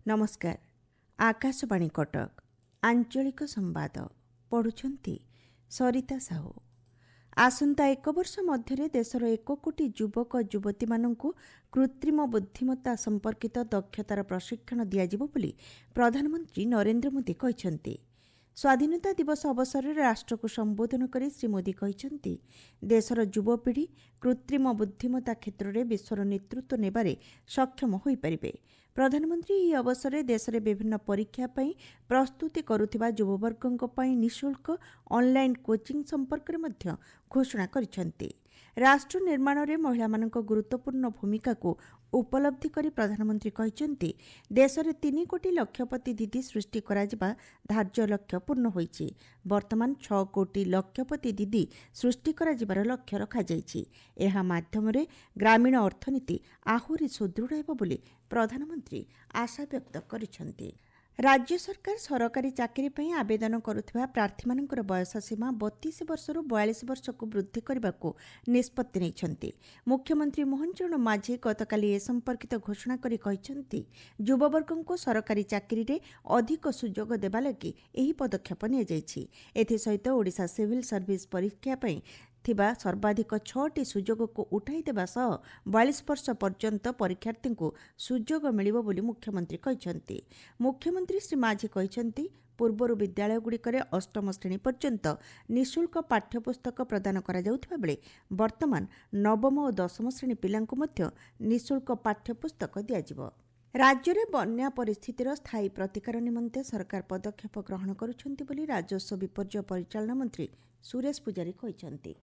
नमस्कार। आकाशवाणी कटक आंचलिक संवाद पढ़ुछंती सरिता साहू। आसंता एक वर्ष मध्य देशर 1 कोटी युवक युवती मानंकु कृत्रिम बुद्धिमत्ता संपर्कित दक्षतार प्रशिक्षण दियाजिबो बोली प्रधानमंत्री नरेंद्र मोदी कहिसंती। स्वाधीनता दिवस अवसर में राष्ट्र को संबोधन कर श्री मोदी कहते देशर युवपीढ़ी कृत्रिम बुद्धिमत्ता क्षेत्र में विश्वर नेतृत्व नेबारे सक्षम हो पारे। प्रधानमंत्री यह अवसर में देश में विभिन्न परीक्षा पई प्रस्तुति करुथिबा युववर्गों पई निःशुल्क ऑनलाइन कोचिंग संपर्क में मध्य घोषणा करिसेंती। राष्ट्र निर्माण में महिला मानक गुरुत्वपूर्ण भूमिका को उपलब्धि करी प्रधानमंत्री कहते देश में 3 कोटी लक्षपति दीदी सृष्टि कराजिबा धार्य लक्ष्य पूर्ण होईछि। वर्तमान 6 कोटी लक्षपति दीदी सृष्टि कराजिबार लक्ष्य रखाଯାଇଛି। एहा माध्यमरे ग्रामीण अर्थनीति आहुरी सुदृढ़ हेबो बोली प्रधानमंत्री आशा व्यक्त करिसेंती। राज्य सरकार सरकारी चाकरी पई आवेदन करुथिबा प्रार्थीमानकर बयस सीमा 32 वर्षରୁ 42 वर्षକୁ वृद्धि करबाको निष्पत्ति नेइछंती। मुख्यमंत्री मोहन चरण माझी गतकाली ए संपर्कित घोषणा करी कहिसंती युववर्गको सरकारी चाकरी रे अधिक सुजोग देबा लागि एही पदक्षेप निया जायछि। एथि सहित ओडिशा सिविल सर्विस परीक्षा पई थिबा सर्वाधिक 6टी सुजोग को उठाई देबा सह 42 वर्ष पर्यंत परीक्षार्थी को सुजोग मिलिबो बोली मुख्यमंत्री कहिसंती। मुख्यमंत्री श्री माझी कहिसंती पूर्वरु विद्यालयगुड़िकरे 8म श्रेणी पर्यंत निःशुल्क पाठ्यपुस्तक प्रदान करा जाउथिबा बेले वर्तमान 9म और 10म श्रेणी पिलांकु मध्य निःशुल्क पाठ्यपुस्तक दियाजिबो। राज्य में बन्या परिस्थितिर स्थायी प्रतिकार निमंते सरकार पदक्षेप ग्रहण करुछंती बोली राजस्व विपर्यय परिचालना मंत्री सुरेश पूजारी कहिसंती।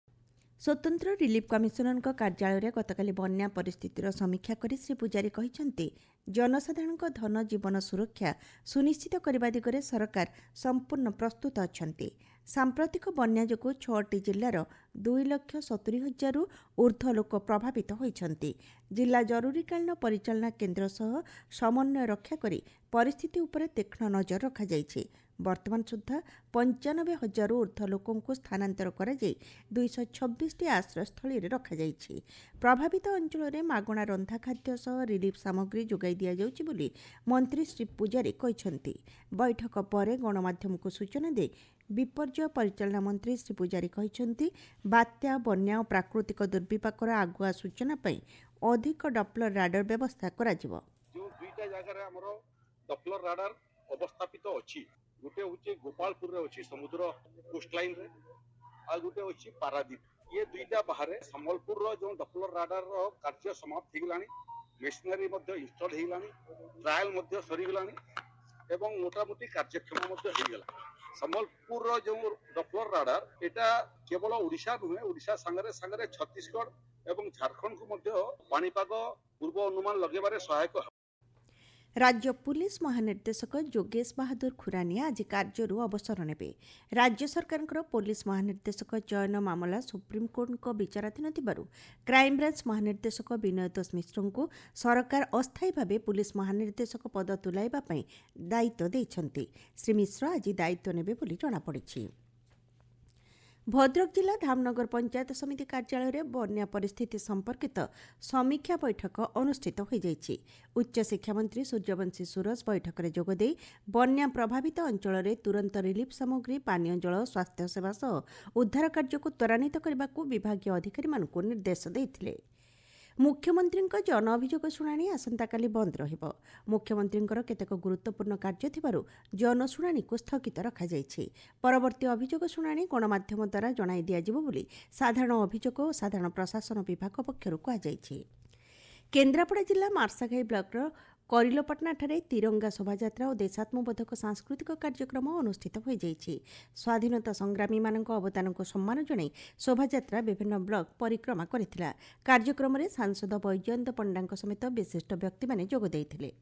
स्वतंत्र रिलीफ कमिशनर कार्यालय गतकाली बन्या परिस्थितिर समीक्षा करी श्री पूजारी कहिसंती जनसाधारण धन जीवन सुरक्षा सुनिश्चित करने दिगरे सरकार संपूर्ण प्रस्तुत अछंती। सांप्रतिक बन्या जोगु 6टी जिल्लार 2,70,000 ऊर्ध्व लोक प्रभावित होइछंती। जिला जरूरीकालीन परिचालना केन्द्र सह समन्वय रक्षा करी परिस्थिति उपरे तीक्ष्ण नजर रखा जाइछि। वर्तमान सुद्धा 95,000 ऊर्ध्व लोकों को स्थानांतर करा जाई 226टी आश्रयस्थली रखा जाइछि। प्रभावित अंचल में मागणा रंधा खाद्य सह रिलीफ सामग्री जोगाई दिया जाउछि बोली मंत्री श्री पूजारी कहिसंती। बैठक पर गणमाध्यम को सूचना दे विपर्यय परिचालना मंत्री श्री पूजारी कहिसंती बात्या बन्या और प्राकृतिक दुर्विपाकर आगुआ सूचना पई अधिक डप्लर राडार व्यवस्था करा जिवो। जो दुईटा जगह हमरो डप्लर राडार अवस्थापित अछि गोटे होची गोपालपुर रे अछि समुद्र कोस्टलाइन रे आ गोटे होची पारादीप। ये दुईटा बाहर संबलपुर रो जो डप्लर राडार रो कार्य समाप्त हिगलानी मशीनरी मध्ये इंस्टॉल हिगलानी ट्रायल मध्ये सरी गलानी एवं मोटामोटी कार्यक्षम मध्ये हिगला। संबलपुर रो जो डप्लर राडार एटा केवल ओडिशा नुहे ओडिशा संगरे संगरे छत्तीसगढ़ एवं झारखंड को मध्ये पानीपाग पूर्व अनुमान लगेबारे सहायक। राज्य पुलिस महानिर्देशक जोगेश बहादुर खुरानिया आज कार्यरू अवसर नेबे। राज्य सरकार पुलिस महानिर्देशक चयन मामला सुप्रीमकोर्ट विचाराधीन थिबारु क्राइमब्रांच महानिर्देशक विनय दास मिश्र को सरकार अस्थायी भावे पुलिस महानिर्देशक पद तुलाइबा पई दायित्व दैछंती। श्री मिश्र आज दायित्व नेबे बोली जणा पड़िछि। भद्रक जिला धामनगर पंचायत समिति कार्यालय में बन्या परिस्थिति संपर्कित समीक्षा बैठक अनुष्ठित हो जाइछि। उच्च शिक्षा मंत्री सूर्यवंशी सूरज बैठक में जोगदे बन्या प्रभावित अंचल में तुरंत रिलीफ सामग्री पानीय जल स्वास्थ्य सेवा सह उद्धार कार्य को त्वरान्वित करने को विभागीय अधिकारी निर्देश देथिले। मुख्यमंत्री जन अभियोग शुणाणी आसंताकाली बंद रहिबो। मुख्यमंत्री केतेक गुरुत्वपूर्ण कार्य थिबारु जन शुणाणी को स्थगित रखा जाइछि। परवर्ती अभियोग शुणाणी गणमाध्यम द्वारा जणाई दियाजिबो बोली साधारण अभियोग और साधारण प्रशासन विभाग पक्षरु कहा जाइछि। केन्द्रापड़ा जिला मार्साघाई ब्लॉक करिलोपाटना ठारे तिरंगा शोभायात्रा और देशात्मबोधक सांस्कृतिक कार्यक्रम अनुष्ठित हो जाइछि। स्वाधीनता संग्रामी मानक अवदान को सम्मान जणाई शोभायात्रा विभिन्न ब्लॉक परिक्रमा करथिला। कार्यक्रम में सांसद बैजयंत पंडा समेत विशिष्ट व्यक्ति माने जोग दैथिले।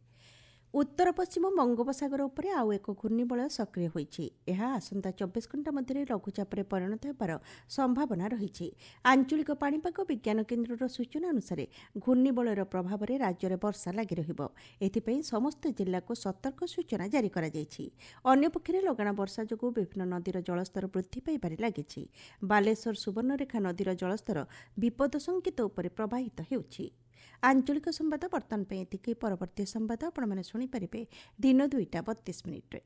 उत्तर पश्चिम बंगोपसागर उपरे आउ एक घूर्णिबलय सक्रिय होइछि। एहा आसंता 24 घंटा मध्य लघुचापरे परिणत हेबार संभावना रहिछि। आंचलिक पाणीपाग विज्ञान केन्द्रर सूचना अनुसार घूर्णिबलयर प्रभाव में राज्य में वर्षा लागि रहिबो। एथिपई समस्त जिल्ला को सतर्क सूचना जारी करा जाइछि। अन्यपक्षे लगाण वर्षा जोगु विभिन्न नदीर जलस्तर वृद्धि पाइबारे लागिछि। बालेश्वर सुवर्णरेखा नदीर जलस्तर विपद संकेत उपरे प्रवाहित हेउछि। ଆଞ୍ଚଳିକ ସମ୍ବାଦ ବର୍ତ୍ତମାନ ପାଇଁ ଏତିକି। ପରବର୍ତ୍ତୀ ସମ୍ବାଦ ଆପଣମାନେ ଶୁଣିପାରିବେ ଦିନ 2ଟା 32 ମିନିଟ୍ରେ।